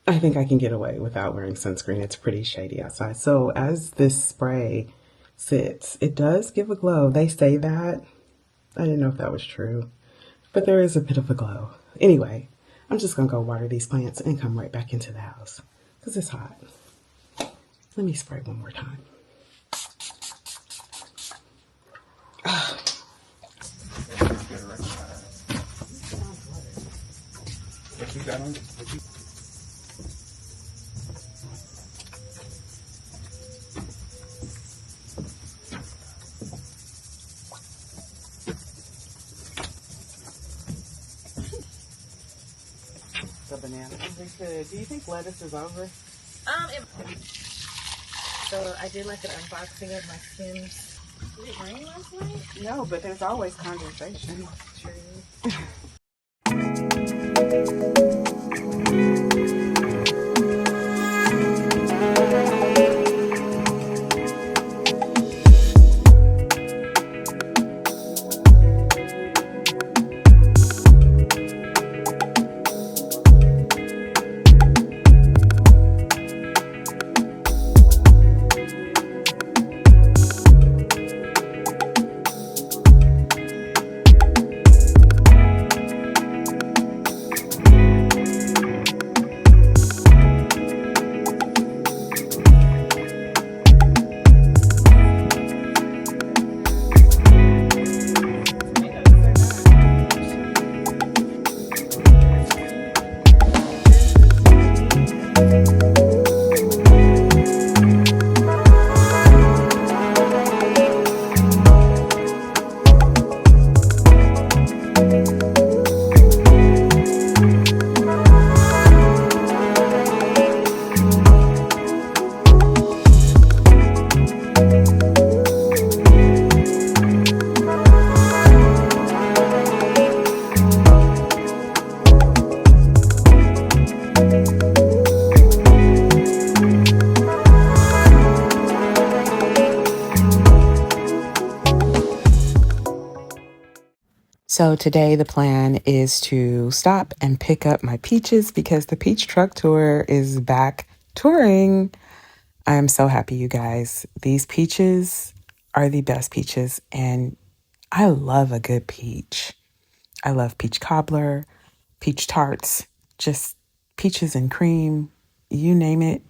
I think I can get away without wearing sunscreen. It's pretty shady outside. So as this spray sits, it does give a glow. They say that. I didn't know if that was true, but there is a bit of a glow. Anyway, I'm just going to go water these plants and come right back into the house because it's hot. Let me spray one more time. What you got on? The banana. Do you think lettuce is over? So I did like an unboxing of my Skims. Did it rain last night? No, but there's always condensation. True. So today the plan is to stop and pick up my peaches because the peach truck tour is back touring. I am so happy, you guys. These peaches are the best peaches, and I love a good peach. I love peach cobbler, peach tarts, just peaches and cream, you name it.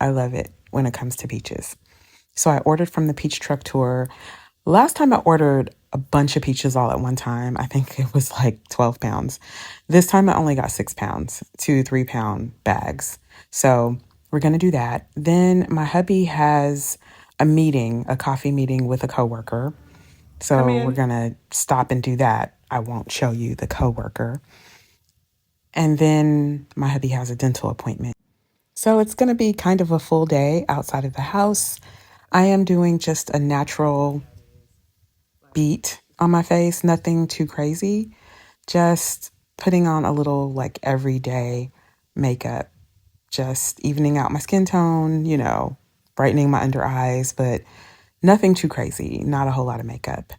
I love it when it comes to peaches. So I ordered from the peach truck tour. Last time I ordered a bunch of peaches all at one time. I think it was like 12 pounds. This time I only got 6 pounds, 2 3-pound bags. So we're going to do that. Then my hubby has a coffee meeting with a coworker. So we're going to stop and do that. I won't show you the coworker. And then my hubby has a dental appointment. So it's going to be kind of a full day outside of the house. I am doing just a natural beat on my face, nothing too crazy, just putting on a little like everyday makeup, just evening out my skin tone, brightening my under eyes, but nothing too crazy, not a whole lot of makeup.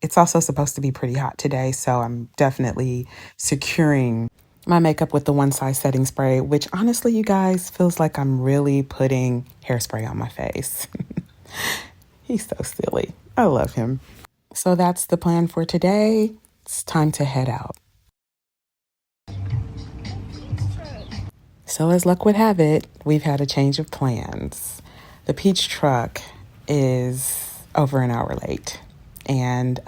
It's also supposed to be pretty hot today, so I'm definitely securing my makeup with the one size setting spray, which honestly, you guys, feels like I'm really putting hairspray on my face. He's so silly. I love him. So that's the plan for today. It's time to head out. So as luck would have it, we've had a change of plans. The peach truck is over an hour late. And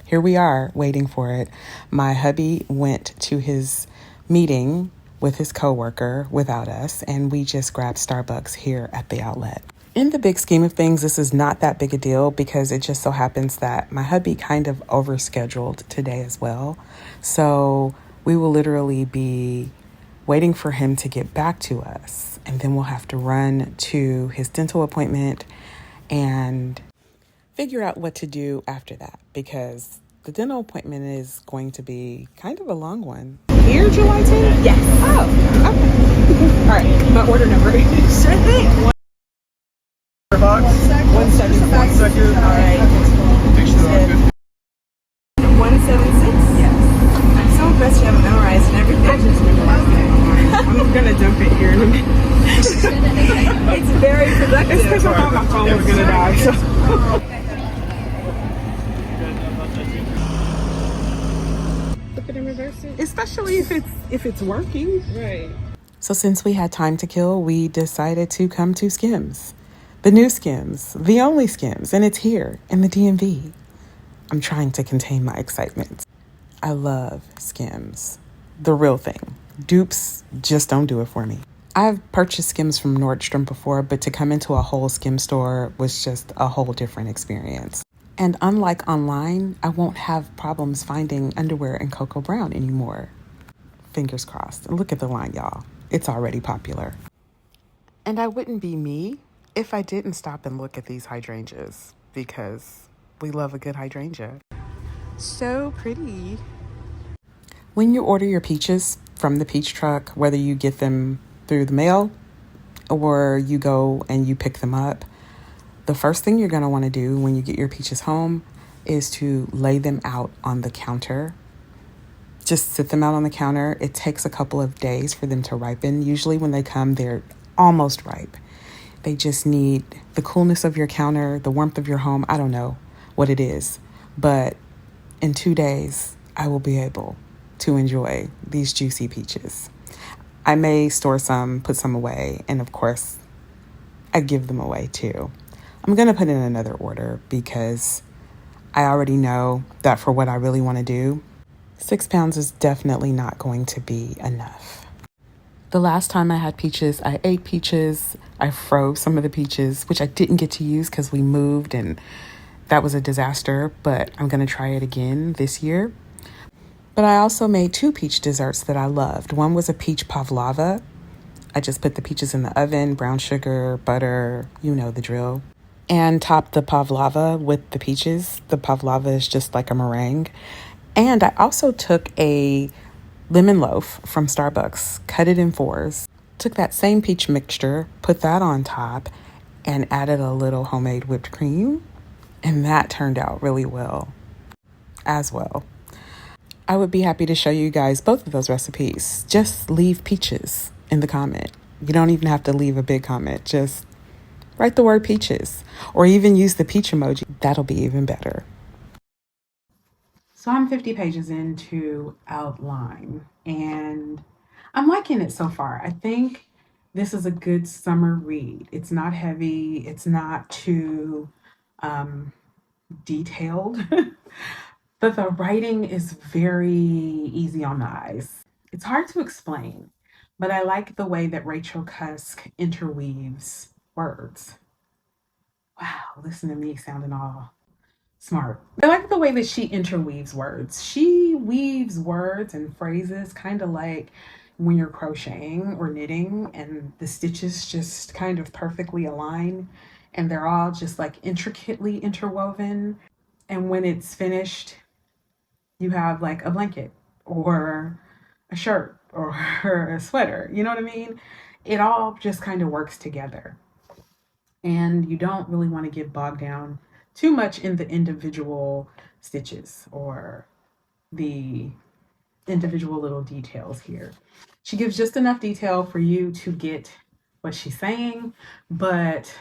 here we are waiting for it. My hubby went to his meeting with his coworker without us, and we just grabbed Starbucks here at the outlet. In the big scheme of things, this is not that big a deal because it just so happens that my hubby kind of overscheduled today as well. So we will literally be waiting for him to get back to us, and then we'll have to run to his dental appointment and figure out what to do after that, because the dental appointment is going to be kind of a long one. Here, July 10th? Yes. Oh, okay. All right, my order number is... Sure thing. Box. 1 second. 1 second. All right. Make sure they're all good. 176? Yes. I'm so impressed you have it memorized and everything. I just memorized it. I'm gonna dump it here in a minute. It's very productive. It's because I thought my phone was gonna die. So. Flip it and reverse it. Especially if it's working. Right. So since we had time to kill, we decided to come to Skims. The new Skims, the only Skims, and it's here in the DMV. I'm trying to contain my excitement. I love Skims. The real thing. Dupes just don't do it for me. I've purchased Skims from Nordstrom before, but to come into a whole Skim store was just a whole different experience. And unlike online, I won't have problems finding underwear in Cocoa Brown anymore. Fingers crossed. Look at the line, y'all. It's already popular. And I wouldn't be me if I didn't stop and look at these hydrangeas, because we love a good hydrangea. So pretty. When you order your peaches from the peach truck, whether you get them through the mail or you go and you pick them up, the first thing you're going to want to do when you get your peaches home is to lay them out on the counter. Just sit them out on the counter. It takes a couple of days for them to ripen. Usually when they come, they're almost ripe. They just need the coolness of your counter, the warmth of your home. I don't know what it is, but in 2 days, I will be able to enjoy these juicy peaches. I may store some, put some away, and of course, I give them away too. I'm going to put in another order because I already know that for what I really want to do, 6 pounds is definitely not going to be enough. The last time I had peaches, I ate peaches. I froze some of the peaches, which I didn't get to use because we moved and that was a disaster, but I'm going to try it again this year. But I also made 2 peach desserts that I loved. One was a peach pavlova. I just put the peaches in the oven, brown sugar, butter, you know the drill, and topped the pavlova with the peaches. The pavlova is just like a meringue. And I also took a lemon loaf from Starbucks, cut it in 4s, took that same peach mixture, put that on top, and added a little homemade whipped cream. And that turned out really well as well. I would be happy to show you guys both of those recipes. Just leave peaches in the comment. You don't even have to leave a big comment. Just write the word peaches or even use the peach emoji. That'll be even better. So I'm 50 pages into Outline and I'm liking it so far. I think this is a good summer read. It's not heavy. It's not too detailed. But the writing is very easy on the eyes. It's hard to explain, but I like the way that Rachel Cusk interweaves words. Wow, listen to me sounding all smart. I like the way that she interweaves words. She weaves words and phrases kind of like when you're crocheting or knitting and the stitches just kind of perfectly align and they're all just like intricately interwoven. And when it's finished, you have like a blanket or a shirt or a sweater. You know what I mean? It all just kind of works together. And you don't really want to get bogged down too much in the individual stitches or the individual little details here. She gives just enough detail for you to get what she's saying, but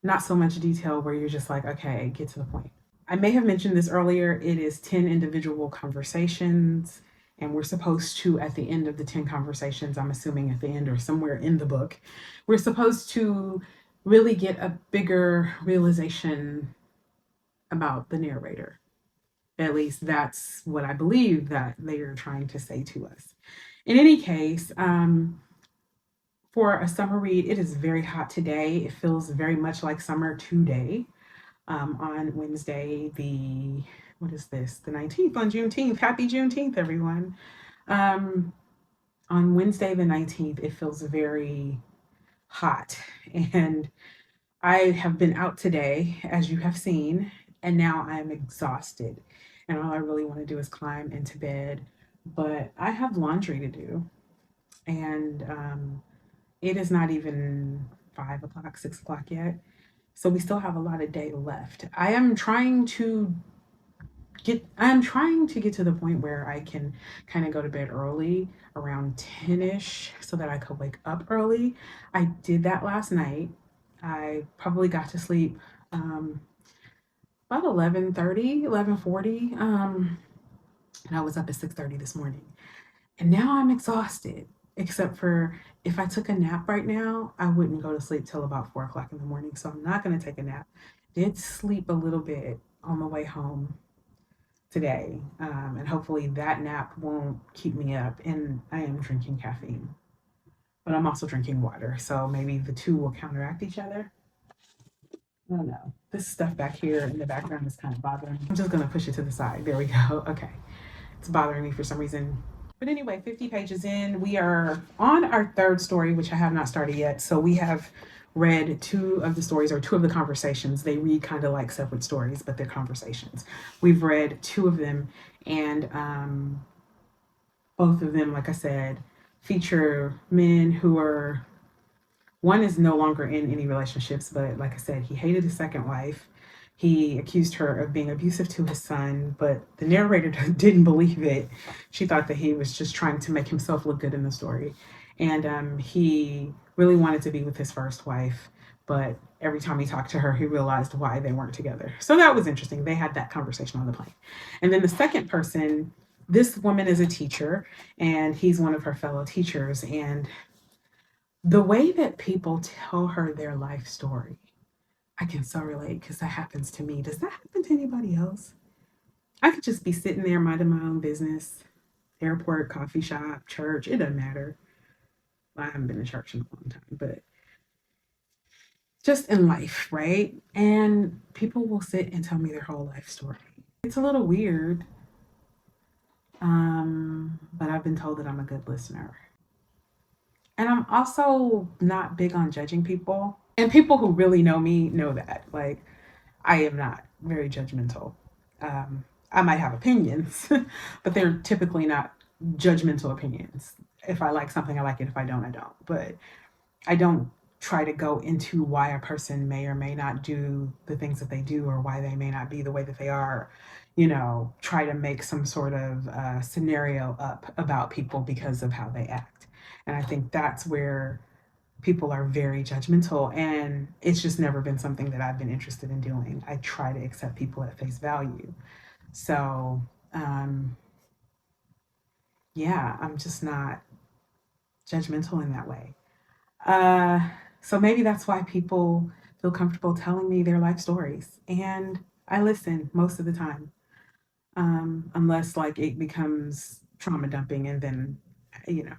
not so much detail where you're just like, okay, get to the point. I may have mentioned this earlier. It is 10 individual conversations, and we're supposed to, at the end of the 10 conversations, I'm assuming at the end or somewhere in the book, we're supposed to really get a bigger realization about the narrator. At least that's what I believe that they are trying to say to us. In any case, for a summer read, it is very hot today. It feels very much like summer today. On Wednesday, what is this? The 19th, on Juneteenth. Happy Juneteenth, everyone. On Wednesday, the 19th, it feels very hot. And I have been out today, as you have seen, and now I am exhausted. And all I really want to do is climb into bed. But I have laundry to do. And it is not even 5 o'clock, 6 o'clock yet. So we still have a lot of day left. I'm trying to get to the point where I can kind of go to bed early around 10ish so so that I could wake up early. I did that last night. I probably got to sleep about 11:30, 11:40, and I was up at 6:30 this morning. And now I'm exhausted, except for if I took a nap right now, I wouldn't go to sleep till about 4 o'clock in the morning. So I'm not going to take a nap. Did sleep a little bit on the way home today, and hopefully that nap won't keep me up. And I am drinking caffeine, but I'm also drinking water. So maybe the two will counteract each other. I don't know. This stuff back here in the background is kind of bothering me. I'm just going to push it to the side. There we go. Okay. It's bothering me for some reason. But anyway, 50 pages in, we are on our third story, which I have not started yet. So we have read two of the stories, or two of the conversations. They read kind of like separate stories, but they're conversations. We've read two of them, and both of them, like I said, feature men who are, one is no longer in any relationships, but like I said, he hated his second wife. He accused her of being abusive to his son, but the narrator didn't believe it. She thought that he was just trying to make himself look good in the story. And he really wanted to be with his first wife, but every time he talked to her, he realized why they weren't together. So that was interesting. They had that conversation on the plane. And then the second person, this woman is a teacher, and he's one of her fellow teachers. And the way that people tell her their life story, I can so relate because that happens to me. Does that happen to anybody else? I could just be sitting there minding my own business, airport, coffee shop, church, it doesn't matter. Well, I haven't been to church in a long time, but just in life, right? And people will sit and tell me their whole life story. It's a little weird, but I've been told that I'm a good listener. And I'm also not big on judging people. And people who really know me know that. Like, I am not very judgmental. I might have opinions, but they're typically not judgmental opinions. If I like something, I like it. If I don't, I don't. But I don't try to go into why a person may or may not do the things that they do, or why they may not be the way that they are. Try to make some sort of scenario up about people because of how they act. And I think that's where people are very judgmental, and it's just never been something that I've been interested in doing. I try to accept people at face value. So, yeah, I'm just not judgmental in that way. So maybe that's why people feel comfortable telling me their life stories, and I listen most of the time, unless like it becomes trauma dumping, and then, you know,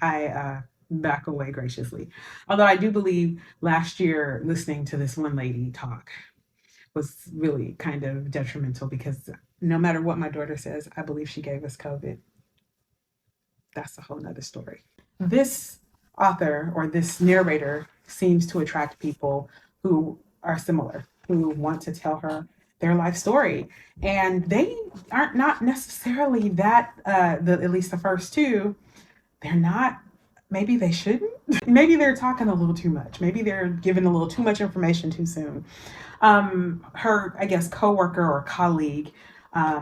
I back away graciously. Although I do believe last year listening to this one lady talk was really kind of detrimental, because no matter what my daughter says, I believe she gave us COVID. That's a whole nother story. This author, or this narrator, seems to attract people who are similar, who want to tell her their life story. And they aren't not necessarily that, at least the first two, they're not, maybe they shouldn't. Maybe they're talking a little too much. Maybe they're giving a little too much information too soon. Her, I guess, coworker or colleague,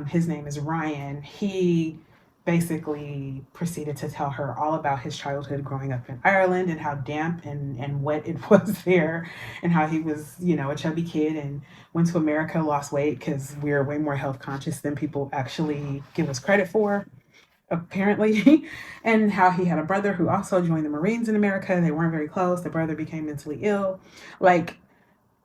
his name is Ryan. He basically proceeded to tell her all about his childhood growing up in Ireland, and how damp and wet it was there, and how he was, a chubby kid and went to America, lost weight, because we're way more health conscious than people actually give us credit for, apparently. And how he had a brother who also joined the Marines in America. They weren't very close. The brother became mentally ill. Like,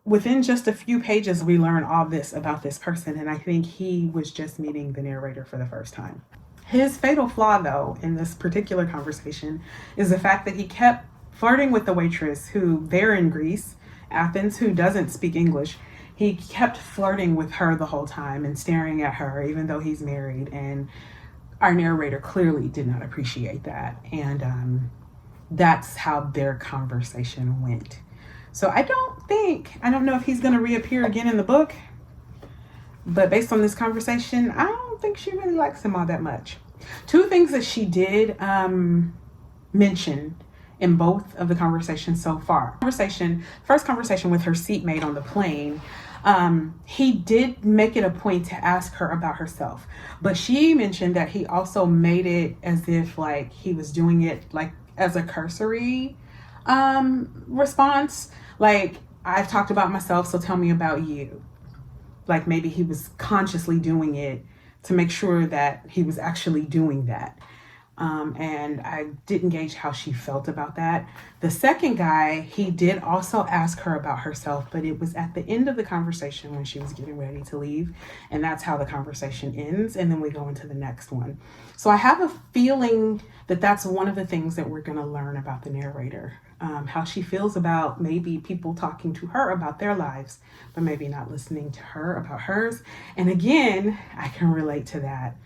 within just a few pages, we learn all this about this person. And I think he was just meeting the narrator for the first time. His fatal flaw, though, in this particular conversation is the fact that he kept flirting with the waitress, who there in Greece, Athens, who doesn't speak English. He kept flirting with her the whole time and staring at her, even though he's married. And our narrator clearly did not appreciate that. And that's how their conversation went. So I don't know if he's going to reappear again in the book, but based on this conversation, I don't think she really likes him all that much. Two things that she did mention in both of the conversations so far. First conversation with her seatmate on the plane. He did make it a point to ask her about herself, but she mentioned that he also made it as if like he was doing it like as a cursory response. Like, I've talked about myself, so tell me about you. Like maybe he was consciously doing it to make sure that he was actually doing that. And I didn't gauge how she felt about that. The second guy, he did also ask her about herself, but it was at the end of the conversation when she was getting ready to leave. And that's how the conversation ends. And then we go into the next one. So I have a feeling that that's one of the things that we're going to learn about the narrator. How she feels about maybe people talking to her about their lives, but maybe not listening to her about hers. And again, I can relate to that.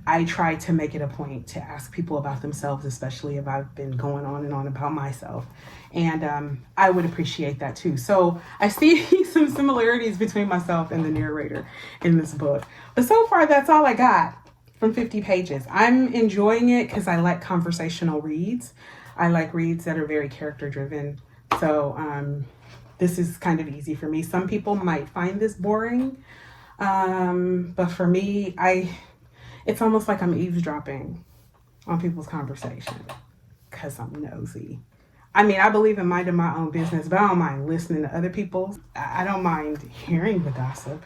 I try to make it a point to ask people about themselves, especially if I've been going on and on about myself. And I would appreciate that too. So I see some similarities between myself and the narrator in this book. But so far, that's all I got from 50 pages. I'm enjoying it because I like conversational reads. I like reads that are very character driven. So this is kind of easy for me. Some people might find this boring, but for me, it's almost like I'm eavesdropping on people's conversation because I'm nosy. I mean, I believe in minding my own business, but I don't mind listening to other people's. I don't mind hearing the gossip.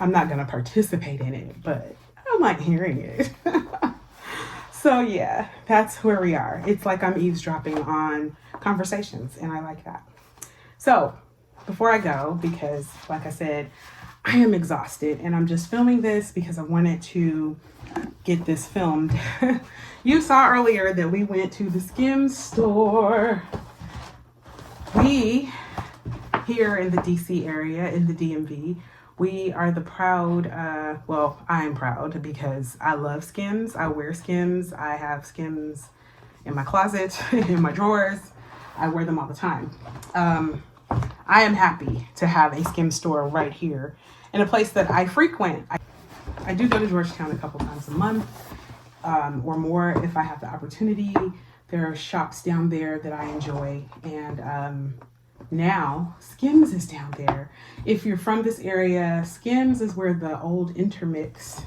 I'm not going to participate in it, but I don't mind hearing it. So, yeah, that's where we are. It's like I'm eavesdropping on conversations, and I like that. So, before I go, because like I said, I am exhausted and I'm just filming this because I wanted to get this filmed. You saw earlier that we went to the Skims store. We, here in the DC area, in the DMV, we are the proud, well, I am proud because I love Skims. I wear Skims. I have Skims in my closet, in my drawers. I wear them all the time. I am happy to have a Skims store right here in a place that I frequent. I do go to Georgetown a couple times a month or more if I have the opportunity. There are shops down there that I enjoy, and now Skims is down there. If you're from this area, Skims is where the old Intermix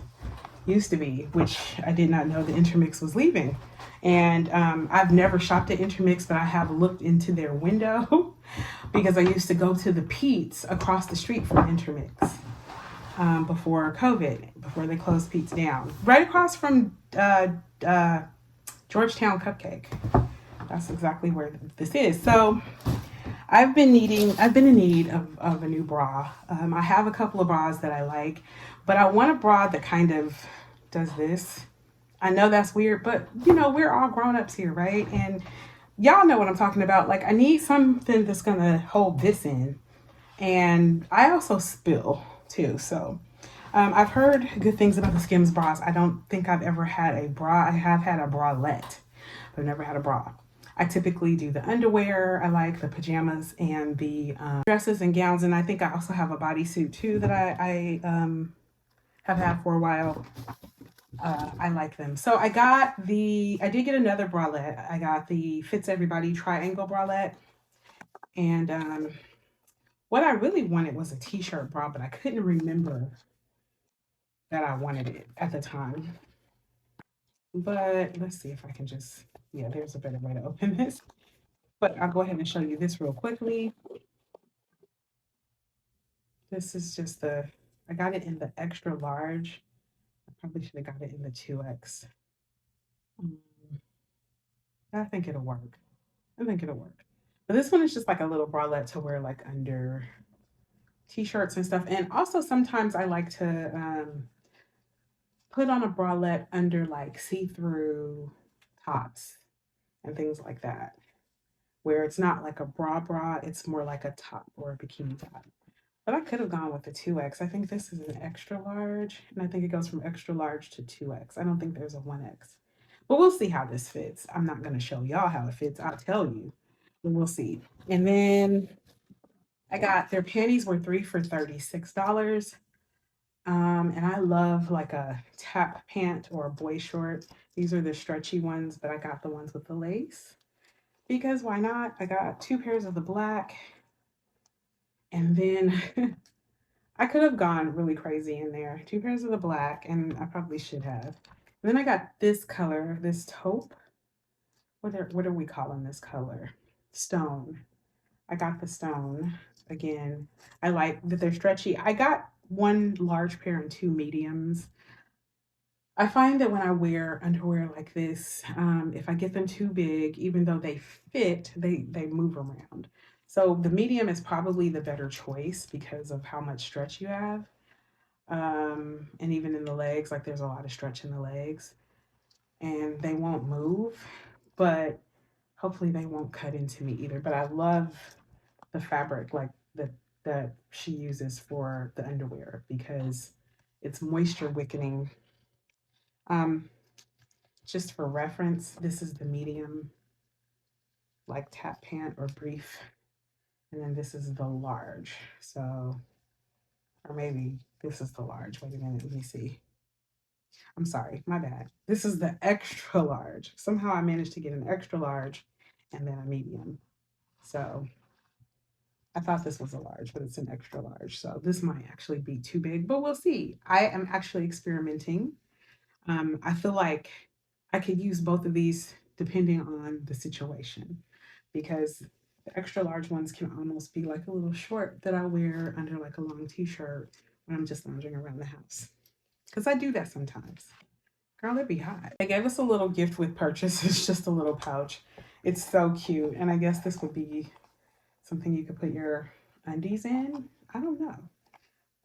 used to be, which I did not know the Intermix was leaving. And I've never shopped at Intermix, but I have looked into their window because I used to go to the Pete's across the street from Intermix before COVID, before they closed Pete's down. Right across from Georgetown Cupcake. That's exactly where this is. So I've been in need of a new bra. I have a couple of bras that I like, but I want a bra that kind of does this. I know that's weird, but you know, we're all grown-ups here, right? And y'all know what I'm talking about. Like, I need something that's gonna hold this in. And I also spill too. So I've heard good things about the Skims bras. I don't think I've ever had a bra. I have had a bralette, but I've never had a bra. I typically do the underwear. I like the pajamas and the dresses and gowns. And I think I also have a bodysuit too that I have had for a while. I like them. So I did get another bralette. I got the Fits Everybody Triangle bralette. And what I really wanted was a t-shirt bra, but I couldn't remember that I wanted it at the time. But let's see if I can just, yeah, there's a better way to open this. But I'll go ahead and show you this real quickly. This is just I got it in the extra large. I probably should have got it in the 2X. Um, I think it'll work. I think it'll work. But this one is just like a little bralette to wear like under t-shirts and stuff. And also sometimes I like to put on a bralette under like see-through tops and things like that, where it's not like a bra, it's more like a top or a bikini top. But I could have gone with the 2X. I think this is an extra large, and I think it goes from extra large to 2X. I don't think there's a 1X. But we'll see how this fits. I'm not going to show y'all how it fits. I'll tell you. But we'll see. And then I got their panties were 3 for $36. And I love like a tap pant or a boy short. These are the stretchy ones, but I got the ones with the lace because why not? I got 2 pairs of the black And then I could have gone really crazy in there. 2 pairs of the black, and I probably should have. And then I got this color, this taupe. What are we calling this color? Stone. I got the stone. Again, I like that they're stretchy. I got 1 large pair and 2 mediums. I find that when I wear underwear like this, if I get them too big, even though they fit, they move around. So the medium is probably the better choice because of how much stretch you have. And even in the legs, like there's a lot of stretch in the legs, and they won't move, but hopefully they won't cut into me either. But I love the fabric, like that she uses for the underwear, because it's moisture wicking. Um, just for reference, this is the medium, like tap pant or brief, and then this is the large. So, or maybe this is the large. Wait a minute, let me see. I'm sorry, my bad. This is the extra large. Somehow I managed to get an extra large and then a medium. So I thought this was a large, but it's an extra large. So this might actually be too big, but we'll see. I am actually experimenting. I feel like I could use both of these depending on the situation, because the extra large ones can almost be like a little short that I wear under like a long t-shirt when I'm just lounging around the house. Because I do that sometimes. Girl, it'd be hot. They gave us a little gift with purchase. It's just a little pouch. It's so cute. And I guess this would be something you could put your undies in. I don't know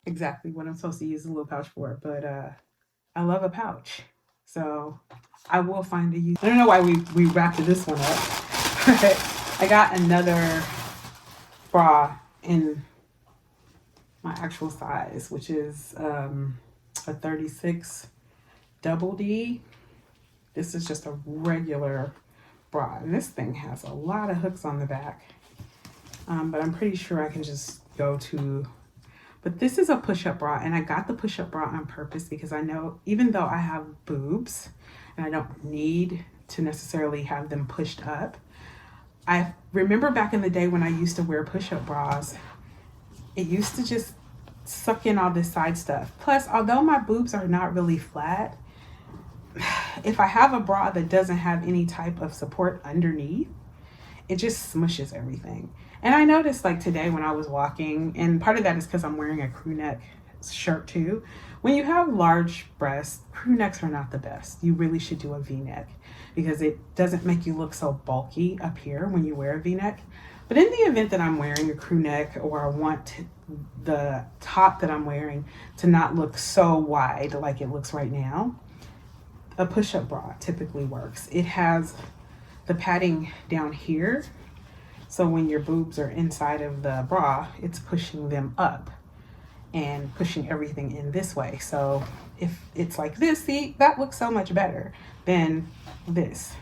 exactly what I'm supposed to use the little pouch for, but I love a pouch. So I will find a use. I don't know why we wrapped this one up, but I got another bra in my actual size, which is a 36 double D. This is just a regular bra, and this thing has a lot of hooks on the back, but I'm pretty sure I can just go to, but this is a push-up bra, and I got the push-up bra on purpose because I know even though I have boobs and I don't need to necessarily have them pushed up, I remember back in the day when I used to wear push-up bras, it used to just suck in all this side stuff. Plus, although my boobs are not really flat, if I have a bra that doesn't have any type of support underneath, it just smushes everything. And I noticed like today when I was walking, and part of that is because I'm wearing a crew neck shirt too. When you have large breasts, crew necks are not the best. You really should do a V-neck because it doesn't make you look so bulky up here when you wear a V-neck. But in the event that I'm wearing a crew neck, or I want the top that I'm wearing to not look so wide like it looks right now, a push-up bra typically works. It has the padding down here, so when your boobs are inside of the bra, it's pushing them up and pushing everything in this way. So if it's like this, see, that looks so much better than this.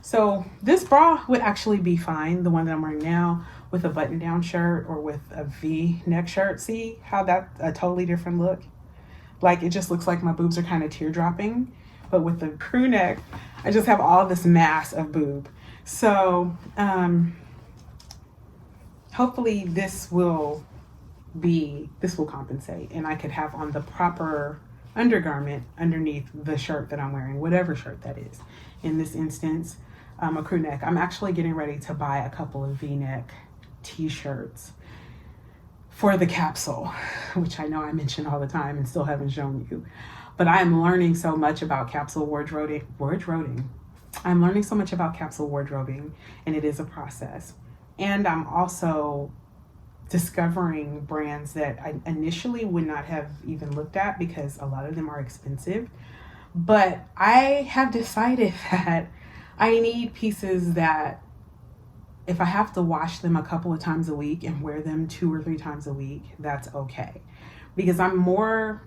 So this bra would actually be fine, the one that I'm wearing now, with a button-down shirt or with a V-neck shirt. See how that's a totally different look? Like it just looks like my boobs are kind of teardropping. But with the crew neck, I just have all this mass of boob. So hopefully this will compensate, and I could have on the proper undergarment underneath the shirt that I'm wearing, whatever shirt that is. In this instance, a crew neck. I'm actually getting ready to buy a couple of V-neck t-shirts for the capsule, which I know I mention all the time and still haven't shown you. But I'm learning so much about capsule wardrobing. I'm learning so much about capsule wardrobing, and it is a process. And I'm also discovering brands that I initially would not have even looked at because a lot of them are expensive. But I have decided that I need pieces that if I have to wash them a couple of times a week and wear them 2 or 3 times a week, that's okay. Because I'm more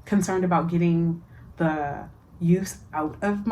concerned about getting the use out of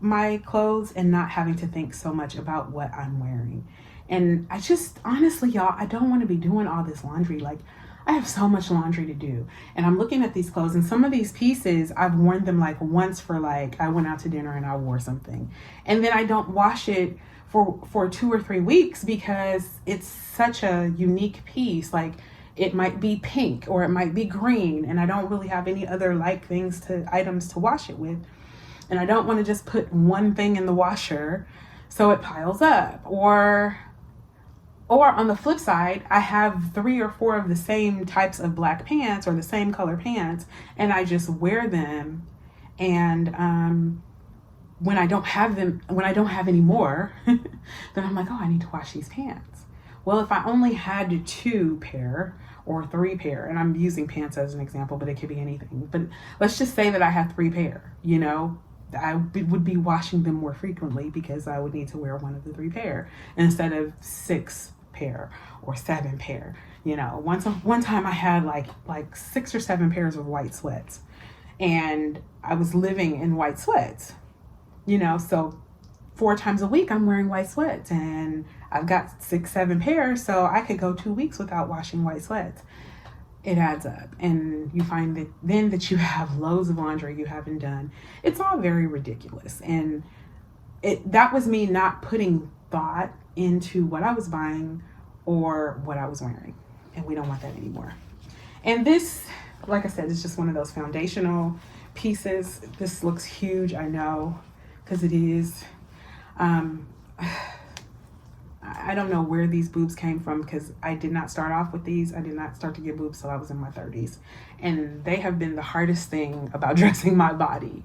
my clothes and not having to think so much about what I'm wearing. And I just honestly, y'all, I don't want to be doing all this laundry. Like, I have so much laundry to do. And I'm looking at these clothes, and some of these pieces, I've worn them like once for like, I went out to dinner and I wore something. And then I don't wash it for 2 or 3 weeks because it's such a unique piece. Like, it might be pink or it might be green, and I don't really have any other like items to wash it with. And I don't want to just put one thing in the washer so it piles up. Or on the flip side, I have 3 or 4 of the same types of black pants or the same color pants, and I just wear them. And when I don't have any more, then I'm like, oh, I need to wash these pants. Well, if I only had 2 pair or 3 pair, and I'm using pants as an example, but it could be anything. But let's just say that I had 3 pair, I would be washing them more frequently because I would need to wear one of the 3 pair instead of 6 pair or 7 pair. One time I had like 6 or 7 pairs of white sweats, and I was living in white sweats. So 4 times a week I'm wearing white sweats, and I've got 6, 7 pairs, so I could go 2 weeks without washing white sweats. It adds up, and you find that you have loads of laundry you haven't done. It's all very ridiculous, and that was me not putting thought into what I was buying or what I was wearing, and we don't want that anymore. And this, like I said, is just one of those foundational pieces. This looks huge, I know, because it is. um, I don't know where these boobs came from, because I did not start off with these. I did not start to get boobs till I was in my 30s. And they have been the hardest thing about dressing my body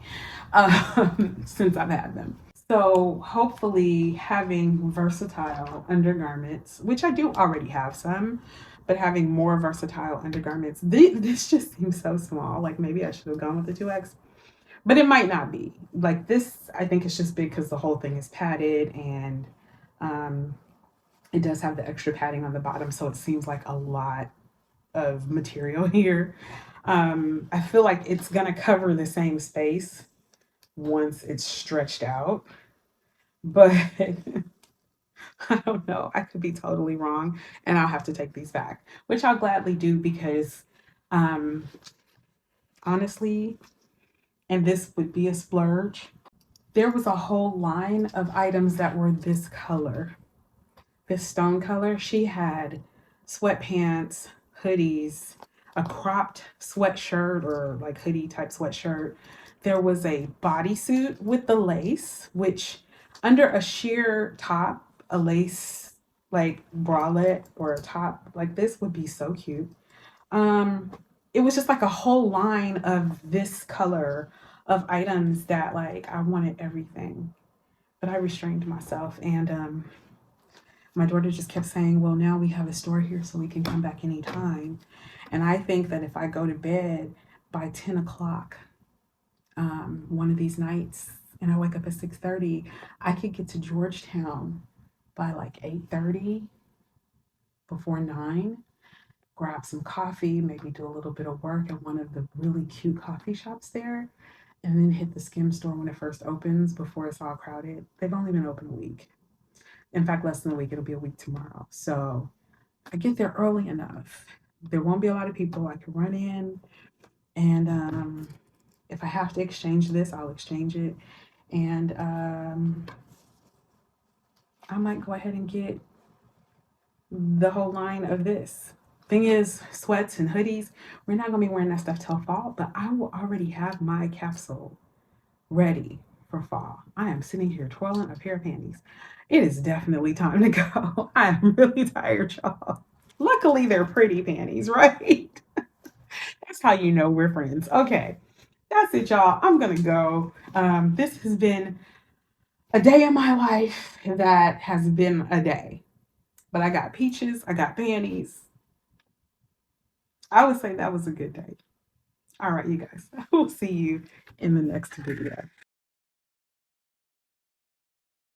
since I've had them. So hopefully having versatile undergarments, which I do already have some, but having more versatile undergarments, this just seems so small. Like, maybe I should have gone with the 2X, but it might not be. Like, this, I think it's just big because the whole thing is padded, and it does have the extra padding on the bottom, so it seems like a lot of material here. I feel like it's gonna cover the same space once it's stretched out, but I don't know. I could be totally wrong, and I'll have to take these back, which I'll gladly do because, um, honestly, and this would be a splurge, there was a whole line of items that were this color, this stone color. She had sweatpants, hoodies, a cropped sweatshirt or like hoodie type sweatshirt. There was a bodysuit with the lace, which under a sheer top, a lace like bralette or a top like this would be so cute. Um, it was just like a whole line of this color of items that, like, I wanted everything, but I restrained myself. And my daughter just kept saying, well, now we have a store here so we can come back anytime. And I think that if I go to bed by 10 o'clock one of these nights and I wake up at 6:30, I could get to Georgetown by like 8:30, before 9, grab some coffee, maybe do a little bit of work at one of the really cute coffee shops there, and then hit the Skims store when it first opens before it's all crowded. They've only been open a week. In fact, less than a week. It'll be a week tomorrow. So I get there early enough. There won't be a lot of people. I can run in, and if I have to exchange this, I'll exchange it. And I might go ahead and get the whole line of this. Thing is, sweats and hoodies, we're not going to be wearing that stuff till fall, but I will already have my capsule ready for fall. I am sitting here twirling a pair of panties. It is definitely time to go. I am really tired, y'all. Luckily, they're pretty panties, right? That's how you know we're friends. Okay, that's it, y'all. I'm going to go. This has been a day in my life that has been a day. But I got peaches, I got panties. I would say that was a good day. All right, you guys. I will see you in the next video.